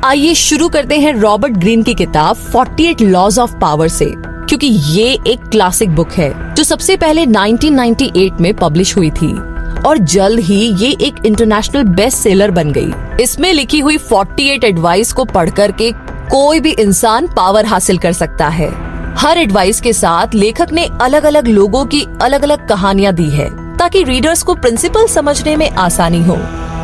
आइए शुरू करते हैं रॉबर्ट ग्रीन की किताब 48 लॉज ऑफ पावर से, क्योंकि ये एक क्लासिक बुक है जो सबसे पहले 1998 में पब्लिश हुई थी और जल्द ही ये एक इंटरनेशनल बेस्ट सेलर बन गई। इसमें लिखी हुई 48 एडवाइस को पढ़कर के कोई भी इंसान पावर हासिल कर सकता है। हर एडवाइस के साथ लेखक ने अलग अलग लोगों की अलग अलग कहानियां दी है ताकि रीडर्स को प्रिंसिपल समझने में आसानी हो।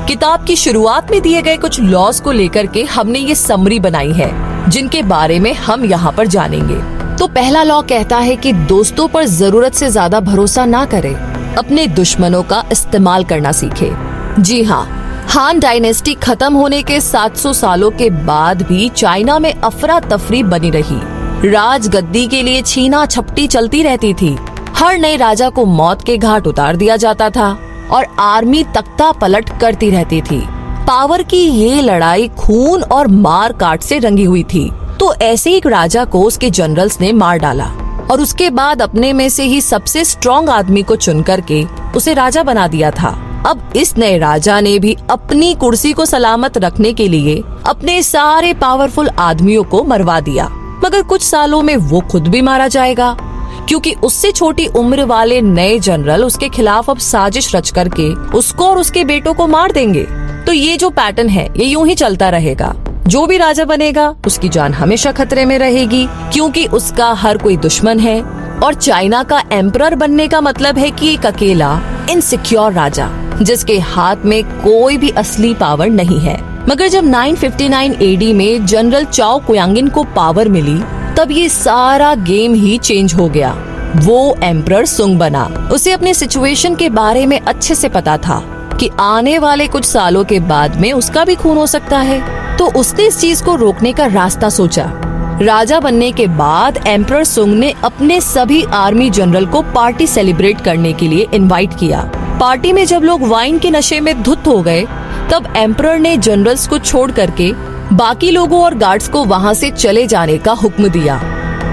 किताब की शुरुआत में दिए गए कुछ लॉज को लेकर के हमने ये समरी बनाई है जिनके बारे में हम यहाँ पर जानेंगे। तो पहला लॉ कहता है कि दोस्तों पर जरूरत से ज्यादा भरोसा ना करें, अपने दुश्मनों का इस्तेमाल करना सीखे। जी हाँ, हान डायनेस्टी खत्म होने के 700 सालों के बाद भी चाइना में अफरा तफरी बनी रही। राजगद्दी के लिए छीना झपटी चलती रहती थी। हर नए राजा को मौत के घाट उतार दिया जाता था और आर्मी तख्ता पलट करती रहती थी। पावर की ये लड़ाई खून और मार काट से रंगी हुई थी। तो ऐसे एक राजा को उसके जनरल्स ने मार डाला और उसके बाद अपने में से ही सबसे स्ट्रॉन्ग आदमी को चुन करके उसे राजा बना दिया था। अब इस नए राजा ने भी अपनी कुर्सी को सलामत रखने के लिए अपने सारे पावरफुल आदमियों को मरवा दिया, मगर कुछ सालों में वो खुद भी मारा जाएगा क्योंकि उससे छोटी उम्र वाले नए जनरल उसके खिलाफ अब साजिश रच करके उसको और उसके बेटों को मार देंगे। तो ये जो पैटर्न है ये यूं ही चलता रहेगा। जो भी राजा बनेगा उसकी जान हमेशा खतरे में रहेगी क्योंकि उसका हर कोई दुश्मन है। और चाइना का एम्परर बनने का मतलब है कि एक अकेला इनसिक्योर राजा जिसके हाथ में कोई भी असली पावर नहीं है। मगर जब 959 एडी में जनरल चाओ कुयांगिन को पावर मिली तब ये सारा गेम ही चेंज हो गया। वो एम्परर सुंग बना। उसे अपने सिचुएशन के बारे में अच्छे से पता था कि आने वाले कुछ सालों के बाद में उसका भी खून हो सकता है। तो उसने इस चीज को रोकने का रास्ता सोचा। राजा बनने के बाद एम्परर सुंग ने अपने सभी आर्मी जनरल को पार्टी सेलिब्रेट करने के लिए इनवाइट किया। पार्टी में जब लोग वाइन के नशे में धुत हो गए तब एम्परर ने जनरल्स को छोड़ करके बाकी लोगों और गार्ड्स को वहाँ से चले जाने का हुक्म दिया।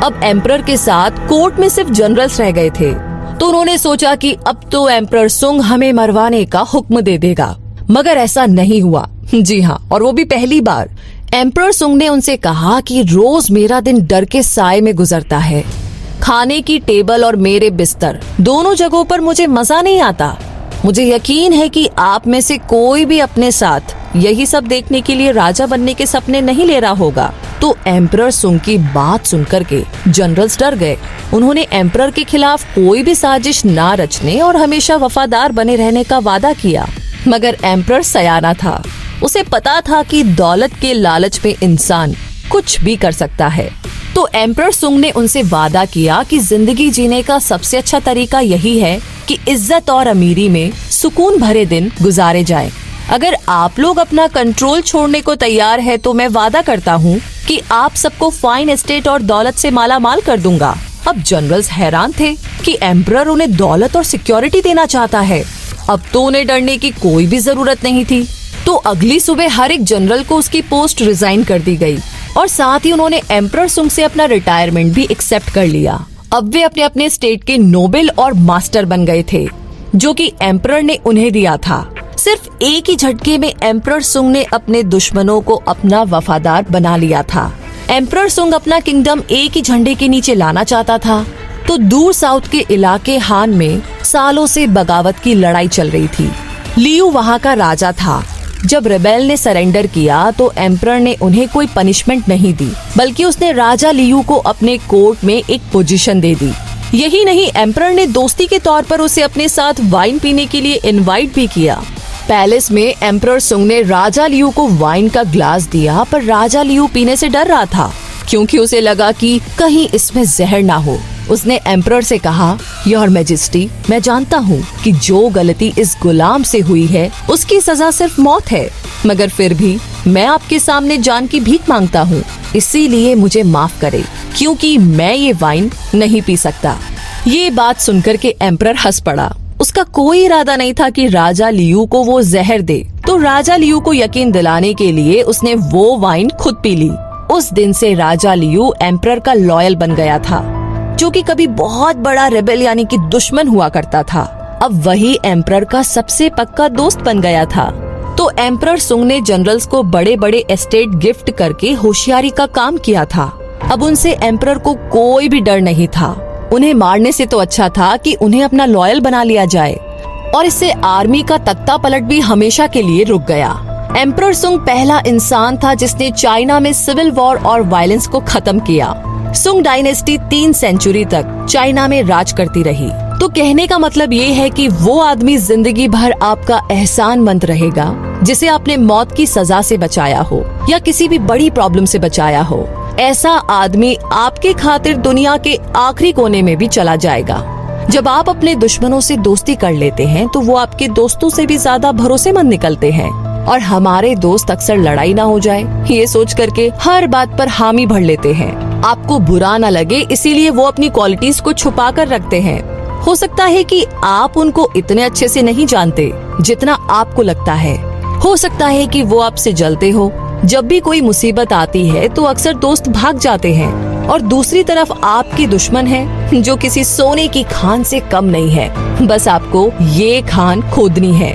अब एम्परर के साथ कोर्ट में सिर्फ जनरल्स रह गए थे तो उन्होंने सोचा कि अब तो एम्परर सुंग हमें मरवाने का हुक्म दे देगा, मगर ऐसा नहीं हुआ। जी हाँ, और वो भी पहली बार। एम्परर सुंग ने उनसे कहा कि रोज मेरा दिन डर के साए में गुजरता है। खाने की टेबल और मेरे बिस्तर दोनों जगहों पर मुझे मजा नहीं आता। मुझे यकीन है कि आप में से कोई भी अपने साथ यही सब देखने के लिए राजा बनने के सपने नहीं ले रहा होगा। तो एम्परर सुंग की बात सुनकर के जनरल्स डर गए। उन्होंने एम्परर के खिलाफ कोई भी साजिश ना रचने और हमेशा वफादार बने रहने का वादा किया। मगर एम्परर सयाना था। उसे पता था कि दौलत के लालच में इंसान कुछ भी कर सकता है। तो एम्परर सुंग ने उनसे वादा किया कि जिंदगी जीने का सबसे अच्छा तरीका यही है कि इज्जत और अमीरी में सुकून भरे दिन गुजारे जाएं। अगर आप लोग अपना कंट्रोल छोड़ने को तैयार है तो मैं वादा करता हूँ कि आप सबको फाइन एस्टेट और दौलत से माला माल कर दूंगा। अब जनरल्स हैरान थे कि एम्परर उन्हें दौलत और सिक्योरिटी देना चाहता है। अब तो उन्हें डरने की कोई भी जरूरत नहीं थी। तो अगली सुबह हर एक जनरल को उसकी पोस्ट रिजाइन कर दी गई और साथ ही उन्होंने एम्परर सुंग से अपना रिटायरमेंट भी एक्सेप्ट कर लिया। अब वे अपने अपने स्टेट के नोबेल और मास्टर बन गए थे जो कि एम्परर ने उन्हें दिया था। सिर्फ एक ही झटके में एम्परर सुंग ने अपने दुश्मनों को अपना वफादार बना लिया था। एम्परर सुंग अपना किंगडम एक ही झंडे के नीचे लाना चाहता था। तो दूर साउथ के इलाके हान में सालों से बगावत की लड़ाई चल रही थी। लियू वहाँ का राजा था। जब रेबेल ने सरेंडर किया तो एम्परर ने उन्हें कोई पनिशमेंट नहीं दी, बल्कि उसने राजा लियू को अपने कोर्ट में एक पोजीशन दे दी। यही नहीं, एम्परर ने दोस्ती के तौर पर उसे अपने साथ वाइन पीने के लिए इनवाइट भी किया। पैलेस में एम्परर सुंग ने राजा लियू को वाइन का ग्लास दिया, पर राजा लियू पीने से डर रहा था क्योंकि उसे लगा कि कहीं इसमें जहर ना हो। उसने एम्परर से कहा, योर मैजेस्टी, मैं जानता हूँ कि जो गलती इस गुलाम से हुई है उसकी सजा सिर्फ मौत है, मगर फिर भी मैं आपके सामने जान की भीख मांगता हूँ, इसीलिए मुझे माफ करे क्योंकि मैं ये वाइन नहीं पी सकता। ये बात सुनकर के एम्परर हंस पड़ा। उसका कोई इरादा नहीं था कि राजा लियू को वो जहर दे। तो राजा लियू को यकीन दिलाने के लिए उसने वो वाइन खुद पी ली। उस दिन से राजा लियू एम्परर का लॉयल बन गया था, जो कि कभी बहुत बड़ा रेबेल यानी कि दुश्मन हुआ करता था, अब वही एम्परर का सबसे पक्का दोस्त बन गया था। तो एम्परर सुंग ने जनरल्स को बड़े बड़े एस्टेट गिफ्ट करके होशियारी का काम किया था। अब उनसे एम्परर को कोई भी डर नहीं था। उन्हें मारने से तो अच्छा था कि उन्हें अपना लॉयल बना लिया जाए, और इससे आर्मी का तख्ता पलट भी हमेशा के लिए रुक गया। एम्परर सुंग पहला इंसान था जिसने चाइना में सिविल वॉर और वायलेंस को खत्म किया। सुंग डायनेस्टी 3 सेंचुरी तक चाइना में राज करती रही। तो कहने का मतलब ये है कि वो आदमी जिंदगी भर आपका एहसानमंद रहेगा जिसे आपने मौत की सजा से बचाया हो या किसी भी बड़ी प्रॉब्लम से बचाया हो। ऐसा आदमी आपके खातिर दुनिया के आखिरी कोने में भी चला जाएगा। जब आप अपने दुश्मनों से दोस्ती कर लेते हैं तो वो आपके दोस्तों से भी ज्यादा भरोसेमंद निकलते हैं। और हमारे दोस्त अक्सर लड़ाई ना हो जाए ये सोच करके हर बात पर हामी भर लेते हैं। आपको बुरा ना लगे इसीलिए वो अपनी क्वालिटीज को छुपा कर रखते हैं। हो सकता है कि आप उनको इतने अच्छे से नहीं जानते जितना आपको लगता है। हो सकता है कि वो आपसे जलते हो। जब भी कोई मुसीबत आती है तो अक्सर दोस्त भाग जाते हैं, और दूसरी तरफ आपकी दुश्मन है जो किसी सोने की खान से कम नहीं है। बस आपको ये खान खोदनी है।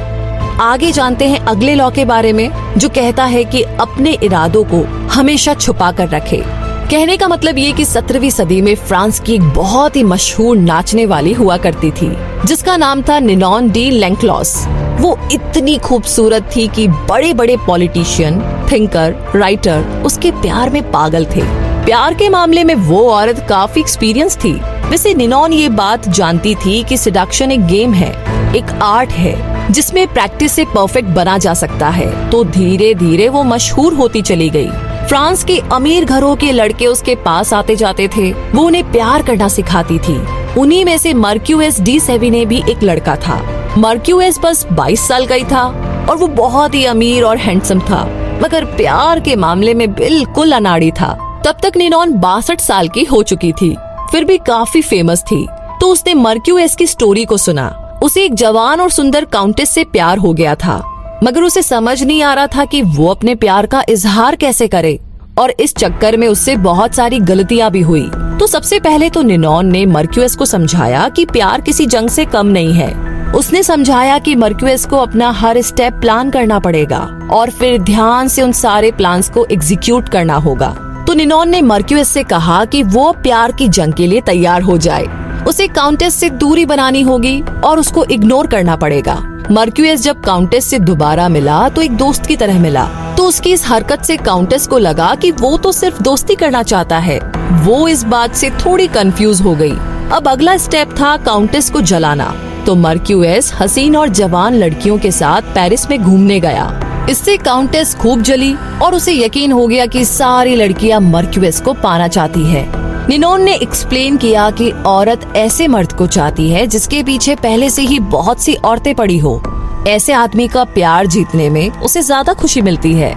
आगे जानते हैं अगले लॉ के बारे में, जो कहता है कि अपने इरादों को हमेशा छुपा कर रखे। कहने का मतलब ये कि 17वीं सदी में फ्रांस की एक बहुत ही मशहूर नाचने वाली हुआ करती थी जिसका नाम था निनॉन डी लेंक्लॉस। वो इतनी खूबसूरत थी कि बड़े बड़े पॉलिटिशियन, थिंकर, राइटर उसके प्यार में पागल थे। प्यार के मामले में वो औरत काफी एक्सपीरियंस थी। वैसे निनॉन ये बात जानती थी कि सिडक्शन एक गेम है, एक आर्ट है जिसमें प्रैक्टिस से परफेक्ट बना जा सकता है। तो धीरे धीरे वो मशहूर होती चली गई। फ्रांस के अमीर घरों के लड़के उसके पास आते जाते थे। वो उन्हें प्यार करना सिखाती थी। उन्हीं में से मर्क्यूएस डी सेविने भी एक लड़का था। मर्क्यूएस बस 22 साल का ही था और वो बहुत ही अमीर और हैंडसम था, मगर प्यार के मामले में बिल्कुल अनाड़ी था। तब तक निनॉन 62 साल की हो चुकी थी, फिर भी काफी फेमस थी। तो उसने मर्क्यूएस की स्टोरी को सुना। उसे एक जवान और सुंदर काउंटेस से प्यार हो गया था, मगर उसे समझ नहीं आ रहा था कि वो अपने प्यार का इजहार कैसे करे, और इस चक्कर में उससे बहुत सारी गलतियां भी हुई। तो सबसे पहले तो निनॉन ने मर्क्यूएस को समझाया कि प्यार किसी जंग से कम नहीं है। उसने समझाया कि मर्क्यूएस को अपना हर स्टेप प्लान करना पड़ेगा और फिर ध्यान से उन सारे प्लान्स को एग्जीक्यूट करना होगा। तो निनॉन ने मर्क्यूएस से कहा कि वो प्यार की जंग के लिए तैयार हो जाए। उसे काउंटेस से दूरी बनानी होगी और उसको इग्नोर करना पड़ेगा। मर्क्यूएस जब काउंटेस से दोबारा मिला तो एक दोस्त की तरह मिला। तो उसकी इस हरकत से काउंटेस को लगा कि वो तो सिर्फ दोस्ती करना चाहता है। वो इस बात से थोड़ी कंफ्यूज हो गई। अब अगला स्टेप था काउंटेस को जलाना। तो मर्क्यूएस हसीन और जवान लड़कियों के साथ पेरिस में घूमने गया। इससे काउंटेस खूब जली और उसे यकीन हो गया कि सारी लड़कियां मर्क्यूएस को पाना चाहती है। निनॉन ने एक्सप्लेन किया कि औरत ऐसे मर्द को चाहती है जिसके पीछे पहले से ही बहुत सी औरतें पड़ी हो। ऐसे आदमी का प्यार जीतने में उसे ज्यादा खुशी मिलती है।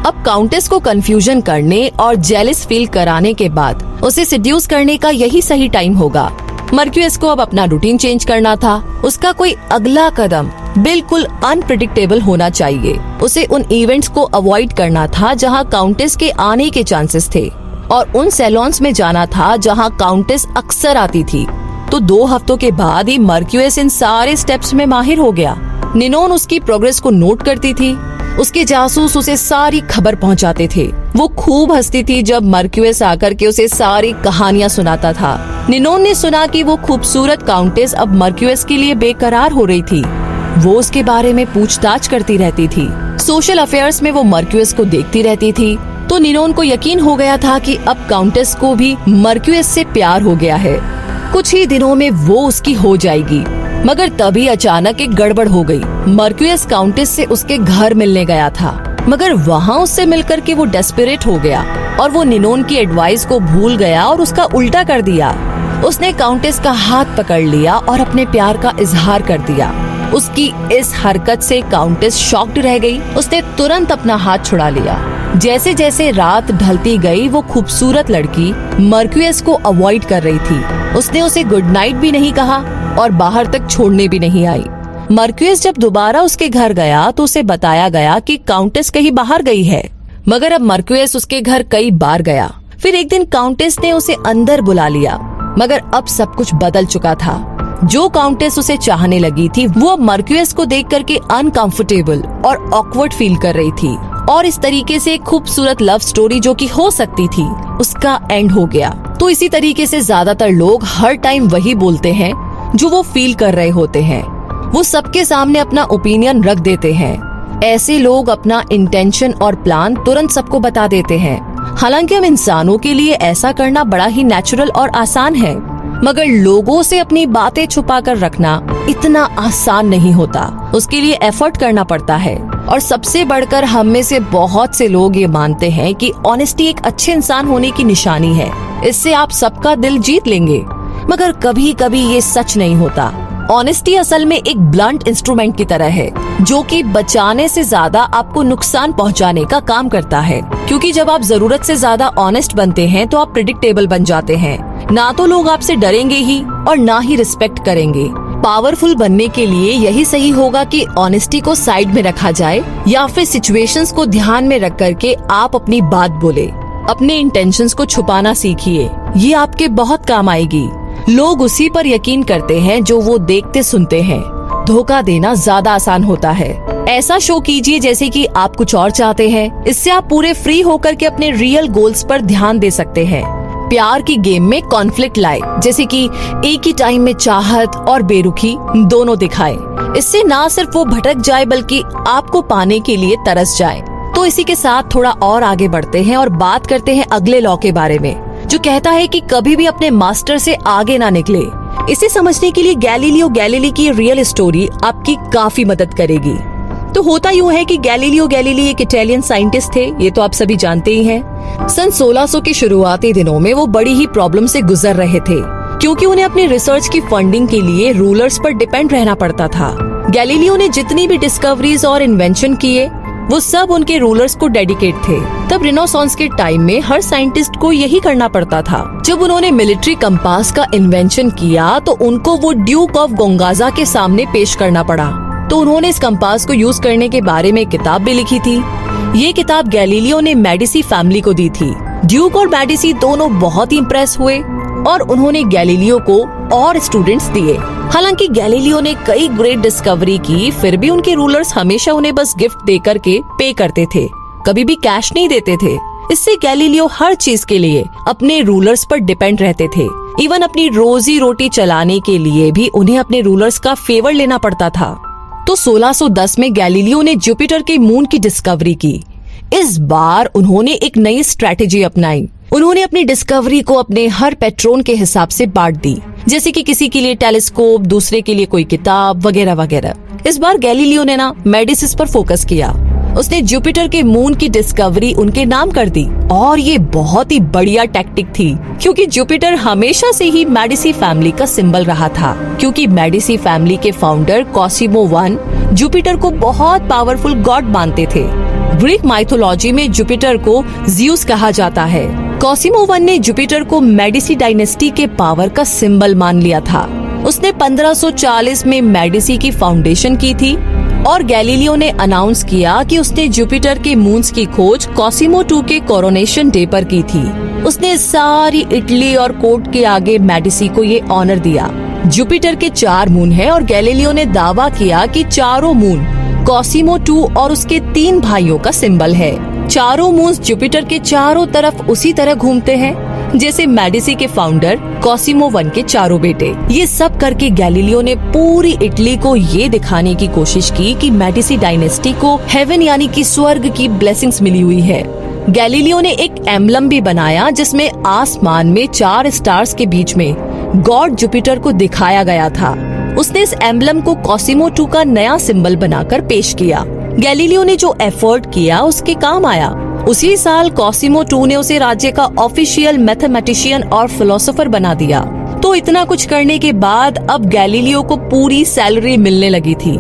अब काउंटेस को कंफ्यूजन करने और जेलस फील कराने के बाद उसे सिड्यूस करने का यही सही टाइम होगा। मर्क्यूएस को अब अपना रूटीन चेंज करना था। उसका कोई अगला कदम बिल्कुल अनप्रेडिक्टेबल होना चाहिए। उसे उन इवेंट्स को अवॉइड करना था जहां काउंटेस के आने के चांसेस थे, और उन सैलून्स में जाना था जहां काउंटेस अक्सर आती थी। तो 2 हफ्तों के बाद ही मर्क्यूएस इन सारे स्टेप्स में माहिर हो गया। निनॉन उसकी प्रोग्रेस को नोट करती थी। उसके जासूस उसे सारी खबर पहुंचाते थे। वो खूब हंसती थी जब मर्क्यूएस आकर के उसे सारी कहानियां सुनाता था। निनॉन ने सुना कि वो खूबसूरत काउंटेस अब मर्क्यूएस के लिए बेकरार हो रही थी। वो उसके बारे में पूछताछ करती रहती थी। सोशल अफेयर्स में वो मर्क्यूएस को देखती रहती थी। तो निनॉन को यकीन हो गया था कि अब काउंटेस को भी मर्क्यूएस से प्यार हो गया है। कुछ ही दिनों में वो उसकी हो जाएगी। मगर तभी अचानक एक गड़बड़ हो गई। मर्क्यूएस काउंटेस से उसके घर मिलने गया था, मगर वहाँ उससे मिलकर के वो डेस्परेट हो गया और वो निनॉन की एडवाइस को भूल गया और उसका उल्टा कर दिया। उसने काउंटेस का हाथ पकड़ लिया और अपने प्यार का इजहार कर दिया। उसकी इस हरकत से काउंटेस शॉक्ड रह गई। उसने तुरंत अपना हाथ छुड़ा लिया। जैसे जैसे रात ढलती गई वो खूबसूरत लड़की मर्क्यूएस को अवॉइड कर रही थी। उसने उसे गुड नाइट भी नहीं कहा और बाहर तक छोड़ने भी नहीं आई। मर्क्यूएस जब दोबारा उसके घर गया तो उसे बताया गया कि काउंटेस कहीं बाहर गई है। मगर अब मर्क्यूएस उसके घर कई बार गया। फिर एक दिन काउंटेस ने उसे अंदर बुला लिया, मगर अब सब कुछ बदल चुका था। जो काउंटेस उसे चाहने लगी थी वो अब मर्क्यूस को देख करके अनकंफर्टेबल और ऑकवर्ड फील कर रही थी, और इस तरीके से एक खूबसूरत लव स्टोरी जो कि हो सकती थी उसका एंड हो गया। तो इसी तरीके से ज्यादातर लोग हर टाइम वही बोलते हैं जो वो फील कर रहे होते हैं। वो सबके सामने अपना ओपिनियन रख देते हैं। ऐसे लोग अपना इंटेंशन और प्लान तुरंत सबको बता देते हैं। हालांकि हम इंसानों के लिए ऐसा करना बड़ा ही नेचुरल और आसान है, मगर लोगों से अपनी बातें छुपा कर रखना इतना आसान नहीं होता। उसके लिए एफर्ट करना पड़ता है। और सबसे बढ़कर हम में से बहुत से लोग ये मानते हैं कि ऑनेस्टी एक अच्छे इंसान होने की निशानी है, इससे आप सबका दिल जीत लेंगे। मगर कभी कभी ये सच नहीं होता। ऑनेस्टी असल में एक ब्लंट इंस्ट्रूमेंट की तरह है जो कि बचाने से ज्यादा आपको नुकसान पहुंचाने का काम करता है। क्योंकि जब आप जरूरत से ज्यादा ऑनेस्ट बनते हैं तो आप प्रेडिक्टेबल बन जाते हैं। ना तो लोग आपसे डरेंगे ही और ना ही रिस्पेक्ट करेंगे। पावरफुल बनने के लिए यही सही होगा कि ऑनेस्टी को साइड में रखा जाए या फिर सिचुएशंस को ध्यान में रख करके आप अपनी बात बोले। अपने इंटेंशंस को छुपाना सीखिए, ये आपके बहुत काम आएगी। लोग उसी पर यकीन करते हैं जो वो देखते सुनते हैं। धोखा देना ज्यादा आसान होता है। ऐसा शो कीजिए जैसे कि आप कुछ और चाहते हैं। इससे आप पूरे फ्री होकर के अपने रियल गोल्स पर ध्यान दे सकते हैं। प्यार की गेम में कॉन्फ्लिक्ट लाए, जैसे कि एक ही टाइम में चाहत और बेरुखी दोनों दिखाए। इससे ना सिर्फ वो भटक जाए बल्कि आपको पाने के लिए तरस जाए। तो इसी के साथ थोड़ा और आगे बढ़ते हैं और बात करते हैं अगले लॉ के बारे में, जो कहता है कि कभी भी अपने मास्टर से आगे ना निकले। इसे समझने के लिए गैलीलियो गैलीली की रियल स्टोरी आपकी काफी मदद करेगी। तो होता यूँ है कि गैलीलियो गैलीली एक इटालियन साइंटिस्ट थे, ये तो आप सभी जानते ही हैं। सन 1600 के शुरुआती दिनों में वो बड़ी ही प्रॉब्लम से गुजर रहे थे, क्योंकि उन्हें अपनी रिसर्च की फंडिंग के लिए रूलर्स पर डिपेंड रहना पड़ता था। गैलीलियो ने जितनी भी डिस्कवरीज और इन्वेंशन किए वो सब उनके रूलर्स को डेडिकेट थे। तब रिनेसांस के टाइम में हर साइंटिस्ट को यही करना पड़ता था। जब उन्होंने मिलिट्री कंपास का इन्वेंशन किया तो उनको वो ड्यूक ऑफ गोंगाजा के सामने पेश करना पड़ा। तो उन्होंने इस कंपास को यूज करने के बारे में किताब भी लिखी थी। ये किताब गैलीलियो ने मेडिसी फैमिली को दी थी। ड्यूक और मेडिसी दोनों बहुत ही इम्प्रेस हुए और उन्होंने गैलीलियो को और स्टूडेंट्स दिए। हालांकि गैलीलियो ने कई ग्रेट डिस्कवरी की, फिर भी उनके रूलर्स हमेशा उन्हें बस गिफ्ट दे करके पे करते थे, कभी भी कैश नहीं देते थे। इससे गैलीलियो हर चीज के लिए अपने रूलर्स पर डिपेंड रहते थे। इवन अपनी रोजी रोटी चलाने के लिए भी उन्हें अपने रूलर्स का फेवर लेना पड़ता था। तो 1610 में गैलीलियो ने जुपिटर के मून की डिस्कवरी की। इस बार उन्होंने एक नई स्ट्रेटेजी अपनाई। उन्होंने अपनी डिस्कवरी को अपने हर पैट्रोन के हिसाब से बांट दी, जैसे कि किसी के लिए टेलीस्कोप, दूसरे के लिए कोई किताब वगैरह वगैरह। इस बार गैलीलियो ने ना मेडिसिस पर फोकस किया। उसने जुपिटर के मून की डिस्कवरी उनके नाम कर दी, और ये बहुत ही बढ़िया टैक्टिक थी, क्योंकि जुपिटर हमेशा से ही मेडिसी फैमिली का सिंबल रहा था। क्योंकि मेडिसी फैमिली के फाउंडर कॉसिमो I जुपिटर को बहुत पावरफुल गॉड मानते थे। ग्रीक माइथोलॉजी में जुपिटर को ज़्यूस कहा जाता है। कॉसिमो I ने जुपिटर को मेडिसी डायनेस्टी के पावर का सिंबल मान लिया था। उसने 1540 में मेडिसी की फाउंडेशन की थी और गैलीलियो ने अनाउंस किया कि उसने जुपिटर के मून्स की खोज कॉसिमो II के कोरोनेशन डे पर की थी। उसने सारी इटली और कोर्ट के आगे मेडिसी को ये ऑनर दिया। जुपिटर के 4 मून हैं और गैलीलियो ने दावा किया कि चारों मून कॉसिमो II और उसके 3 भाइयों का सिंबल है। चारों मून्स जुपिटर के चारों तरफ उसी तरह घूमते हैं जैसे मेडिसी के फाउंडर कॉसिमो I के चारों बेटे। ये सब करके गैलीलियो ने पूरी इटली को ये दिखाने की कोशिश की कि मेडिसी डायनेस्टी को हेवन यानी कि स्वर्ग की ब्लेसिंग्स मिली हुई है। गैलीलियो ने एक एम्बलम भी बनाया जिसमें आसमान में 4 स्टार्स के बीच में गॉड जुपिटर को दिखाया गया था। उसने इस एम्बलम को कॉसिमो II का नया सिंबल बनाकर पेश किया। गैलीलियो ने जो एफर्ट किया उसके काम आया। उसी साल कॉसिमो II ने उसे राज्य का ऑफिशियल मैथमेटिशियन और फिलोसोफर बना दिया। तो इतना कुछ करने के बाद अब गैलीलियो को पूरी सैलरी मिलने लगी थी।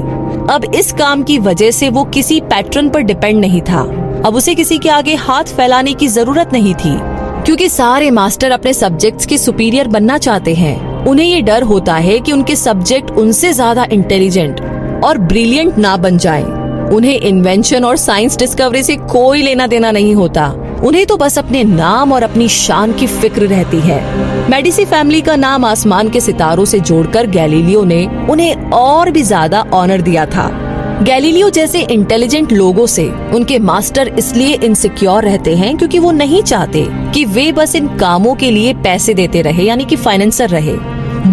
अब इस काम की वजह से वो किसी पैट्रन पर डिपेंड नहीं था। अब उसे किसी के आगे हाथ फैलाने की जरूरत नहीं थी, क्योंकि सारे मास्टर अपने सब्जेक्ट्स के सुपीरियर बनना चाहते हैं। उन्हें ये डर होता है कि उनके सब्जेक्ट उनसे ज्यादा इंटेलिजेंट और ब्रिलियंट ना बन जाएं। उन्हें इन्वेंशन और साइंस डिस्कवरी से कोई लेना देना नहीं होता। उन्हें तो बस अपने नाम और अपनी शान की फिक्र रहती है। मेडिसी फैमिली का नाम आसमान के सितारों से जोड़कर गैलीलियो ने उन्हें और भी ज्यादा ऑनर दिया था। गैलीलियो जैसे इंटेलिजेंट लोगों से उनके मास्टर इसलिए इनसिक्योर रहते हैं क्योंकि वो नहीं चाहते कि वे बस इन कामों के लिए पैसे देते रहे, यानी कि फाइनेंसर रहे।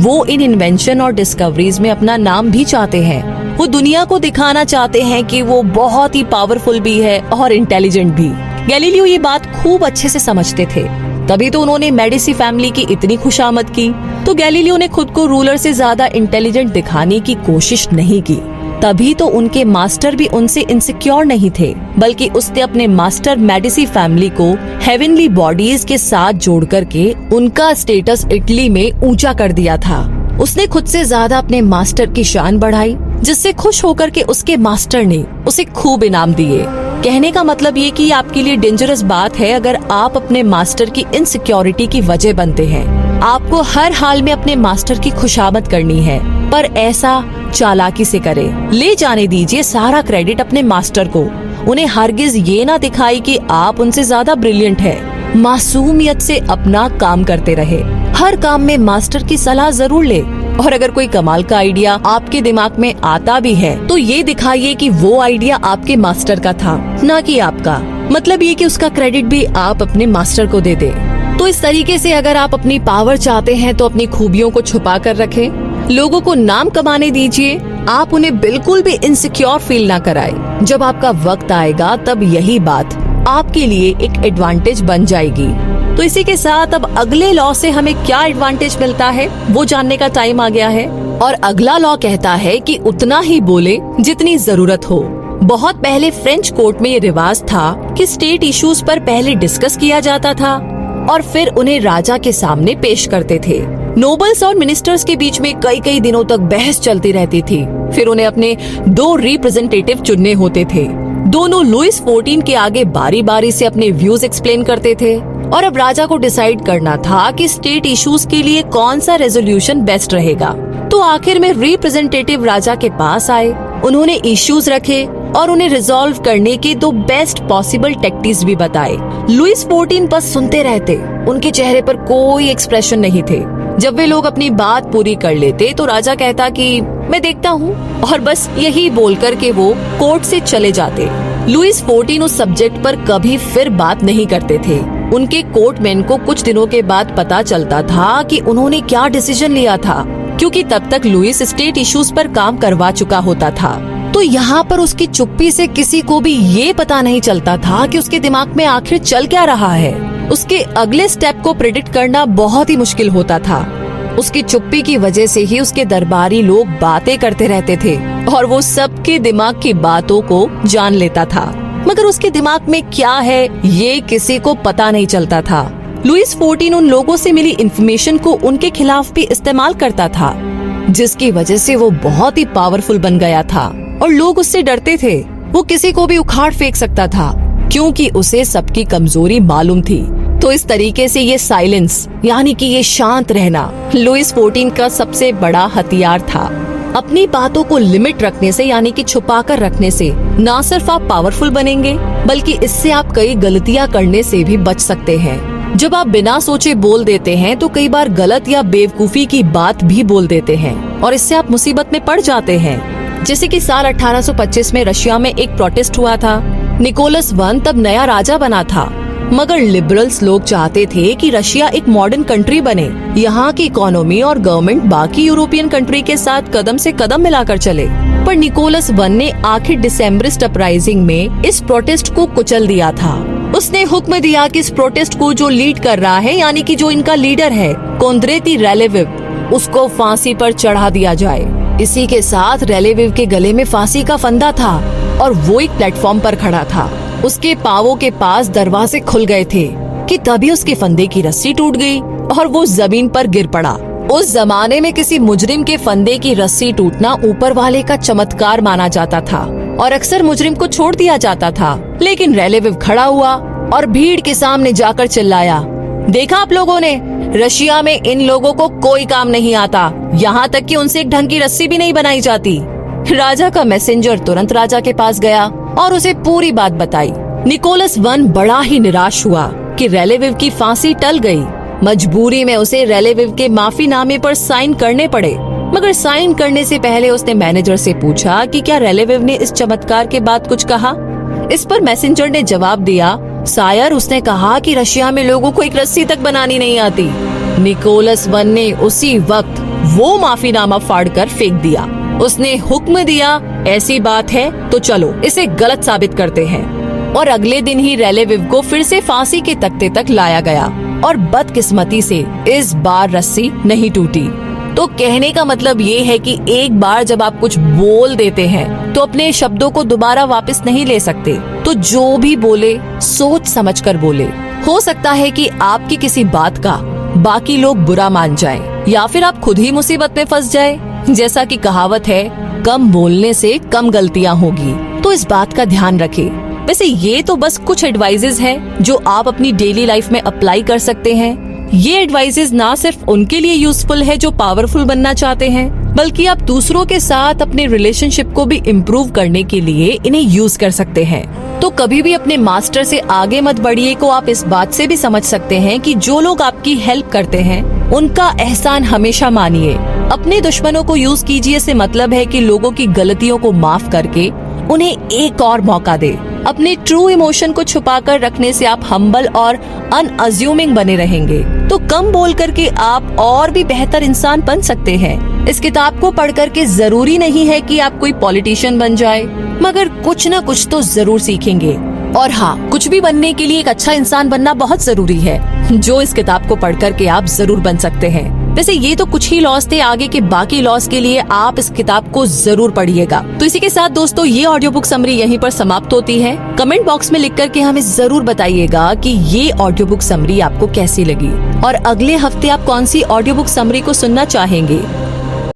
वो इन इन्वेंशन और डिस्कवरीज में अपना नाम भी चाहते हैं। वो दुनिया को दिखाना चाहते हैं कि वो बहुत ही पावरफुल भी है और इंटेलिजेंट भी। गैलीलियो ये बात खूब अच्छे से समझते थे, तभी तो उन्होंने मेडिसी फैमिली की इतनी खुशामद की। तो गैलीलियो ने खुद को रूलर से ज्यादा इंटेलिजेंट दिखाने की कोशिश नहीं की। तभी तो उनके मास्टर भी उनसे इनसिक्योर नहीं थे, बल्कि उसने अपने मास्टर मेडिसी फैमिली को हेवनली बॉडीज के साथ जोड़ करके उनका स्टेटस इटली में ऊंचा कर दिया था। उसने खुद से ज्यादा अपने मास्टर की शान बढ़ाई, जिससे खुश होकर के उसके मास्टर ने उसे खूब इनाम दिए। कहने का मतलब ये कि आपके लिए डेंजरस बात है अगर आप अपने मास्टर की इनसिक्योरिटी की वजह बनते हैं। आपको हर हाल में अपने मास्टर की खुशामद करनी है, पर ऐसा चालाकी से करें। ले जाने दीजिए सारा क्रेडिट अपने मास्टर को। उन्हें हरगिज ये ना दिखाई कि आप उनसे ज्यादा ब्रिलियंट है। मासूमियत से अपना काम करते रहे। हर काम में मास्टर की सलाह जरूर ले, और अगर कोई कमाल का आइडिया आपके दिमाग में आता भी है तो ये दिखाइए कि वो आइडिया आपके मास्टर का था, ना कि आपका। मतलब ये कि उसका क्रेडिट भी आप अपने मास्टर को दे दे। तो इस तरीके से अगर आप अपनी पावर चाहते हैं तो अपनी खूबियों को छुपा कर रखें। लोगों को नाम कमाने दीजिए। आप उन्हें बिल्कुल भी इनसिक्योर फील ना कराएं। जब आपका वक्त आएगा तब यही बात आपके लिए एक एडवांटेज बन जाएगी। तो इसी के साथ अब अगले लॉ से हमें क्या एडवांटेज मिलता है वो जानने का टाइम आ गया है। और अगला लॉ कहता है कि उतना ही बोले जितनी जरूरत हो। बहुत पहले फ्रेंच कोर्ट में ये रिवाज था कि स्टेट इश्यूज पर पहले डिस्कस किया जाता था और फिर उन्हें राजा के सामने पेश करते थे। नोबल्स और मिनिस्टर्स के बीच में कई दिनों तक बहस चलती रहती थी। फिर उन्हें अपने 2 रिप्रेजेंटेटिव चुनने होते थे। दोनों लुइस 14 के आगे बारी बारी से अपने व्यूज एक्सप्लेन करते थे, और अब राजा को डिसाइड करना था कि स्टेट इश्यूज के लिए कौन सा रेजोल्यूशन बेस्ट रहेगा। तो आखिर में रिप्रेजेंटेटिव राजा के पास आए। उन्होंने इश्यूज रखे और उन्हें रिजॉल्व करने के 2 बेस्ट पॉसिबल टेक्टिक्स भी बताए। लुइस 14 बस सुनते रहते। उनके चेहरे पर कोई एक्सप्रेशन नहीं थे। जब वे लोग अपनी बात पूरी कर लेते तो राजा कहता कि मैं देखता हूँ, और बस यही बोल कर के वो कोर्ट से चले जाते। लुइस 14 उस सब्जेक्ट पर कभी फिर बात नहीं करते थे। उनके कोर्टमैन को कुछ दिनों के बाद पता चलता था कि उन्होंने क्या डिसीजन लिया था, क्योंकि तब तक लुइस स्टेट इश्यूज पर काम करवा चुका होता था। तो यहाँ पर उसकी चुप्पी से किसी को भी ये पता नहीं चलता था कि उसके दिमाग में आखिर चल क्या रहा है। उसके अगले स्टेप को प्रेडिक्ट करना बहुत ही मुश्किल होता था। उसकी चुप्पी की वजह से ही उसके दरबारी लोग बातें करते रहते थे और वो सबके दिमाग की बातों को जान लेता था, मगर उसके दिमाग में क्या है ये किसी को पता नहीं चलता था। लुइस 14 उन लोगों से मिली इन्फॉर्मेशन को उनके खिलाफ भी इस्तेमाल करता था, जिसकी वजह से वो बहुत ही पावरफुल बन गया था और लोग उससे डरते थे। वो किसी को भी उखाड़ फेंक सकता था क्योंकि उसे सबकी कमजोरी मालूम थी। तो इस तरीके से ये साइलेंस, यानी कि ये शांत रहना, लुइस 14 का सबसे बड़ा हथियार था। अपनी बातों को लिमिट रखने से, यानी कि छुपा कर रखने से न सिर्फ आप पावरफुल बनेंगे, बल्कि इससे आप कई गलतियां करने से भी बच सकते हैं। जब आप बिना सोचे बोल देते हैं तो कई बार गलत या बेवकूफी की बात भी बोल देते हैं और इससे आप मुसीबत में पड़ जाते हैं। जैसे कि साल 1825 में रशिया में एक प्रोटेस्ट हुआ था। निकोलस I तब नया राजा बना था, मगर लिबरल्स लोग चाहते थे कि रशिया एक मॉडर्न कंट्री बने। यहाँ की इकोनॉमी और गवर्नमेंट बाकी यूरोपियन कंट्री के साथ कदम से कदम मिलाकर चले। पर निकोलस I ने आखिर दिसंबरिस्ट अपराइजिंग में इस प्रोटेस्ट को कुचल दिया था। उसने हुक्म दिया कि इस प्रोटेस्ट को जो लीड कर रहा है, यानी कि जो इनका लीडर है, कोंद्रेती रेलेविव, उसको फांसी पर चढ़ा दिया जाए। इसी के साथ रेलेविव के गले में फांसी का फंदा था और वो एक प्लेटफॉर्म पर खड़ा था। उसके पांवों के पास दरवाजे खुल गए थे कि तभी उसके फंदे की रस्सी टूट गई और वो जमीन पर गिर पड़ा। उस जमाने में किसी मुजरिम के फंदे की रस्सी टूटना ऊपर वाले का चमत्कार माना जाता था और अक्सर मुजरिम को छोड़ दिया जाता था। लेकिन रेलेविव खड़ा हुआ और भीड़ के सामने जाकर चिल्लाया, देखा आप लोगों ने, रशिया में इन लोगों को कोई काम नहीं आता, यहाँ तक कि उनसे एक ढंग की रस्सी भी नहीं बनाई जाती। राजा का मैसेंजर तुरंत राजा के पास गया और उसे पूरी बात बताई। निकोलस I बड़ा ही निराश हुआ कि रेलेविव की फांसी टल गई, मजबूरी में उसे रेलेविव के माफीनामे पर साइन करने पड़े। मगर साइन करने से पहले उसने मैनेजर से पूछा कि क्या रेलेविव ने इस चमत्कार के बाद कुछ कहा। इस पर मैसेंजर ने जवाब दिया, शायर उसने कहा कि रशिया में लोगों को एक रस्सी तक बनानी नहीं आती। निकोलस वन ने उसी वक्त वो माफीनामा फाड़कर फेंक दिया। उसने हुक्म दिया, ऐसी बात है तो चलो इसे गलत साबित करते हैं। और अगले दिन ही रेलेविव को फिर से फांसी के तख्ते तक लाया गया और बदकिस्मती से इस बार रस्सी नहीं टूटी। तो कहने का मतलब ये है कि एक बार जब आप कुछ बोल देते हैं तो अपने शब्दों को दोबारा वापस नहीं ले सकते। तो जो भी बोले सोच समझकर बोले। हो सकता है कि आपकी किसी बात का बाकी लोग बुरा मान जाएं, या फिर आप खुद ही मुसीबत में फंस जाए। जैसा कि कहावत है, कम बोलने से कम गलतियां होगी। तो इस बात का ध्यान रखें। वैसे ये तो बस कुछ एडवाइजेज हैं जो आप अपनी डेली लाइफ में अप्लाई कर सकते हैं। ये एडवाइजेज ना सिर्फ उनके लिए यूजफुल है जो पावरफुल बनना चाहते हैं, बल्कि आप दूसरों के साथ अपने रिलेशनशिप को भी इम्प्रूव करने के लिए इन्हें यूज कर सकते हैं। तो कभी भी अपने मास्टर से आगे मत बढ़िए को आप इस बात से भी समझ सकते हैं कि जो लोग आपकी हेल्प करते हैं उनका एहसान हमेशा मानिए। अपने दुश्मनों को यूज कीजिए से मतलब है कि लोगों की गलतियों को माफ करके उन्हें एक और मौका दे। अपने ट्रू इमोशन को छुपा कर रखने से आप हम्बल और अनअज्यूमिंग बने रहेंगे। तो कम बोल करके आप और भी बेहतर इंसान बन सकते हैं। इस किताब को पढ़ करके जरूरी नहीं है कि आप कोई पॉलिटिशियन बन जाए, मगर कुछ न कुछ तो जरूर सीखेंगे। और हाँ, कुछ भी बनने के लिए एक अच्छा इंसान बनना बहुत जरूरी है, जो इस किताब को पढ़ करके आप जरूर बन सकते हैं। वैसे ये तो कुछ ही लॉस थे, आगे के बाकी लॉस के लिए आप इस किताब को जरूर पढ़िएगा। तो इसी के साथ दोस्तों ये ऑडियो बुक समरी यहीं पर समाप्त होती है। कमेंट बॉक्स में लिख करके हमें जरूर बताइएगा कि ये ऑडियो बुक समरी आपको कैसी लगी और अगले हफ्ते आप कौन सी ऑडियो बुक समरी को सुनना चाहेंगे।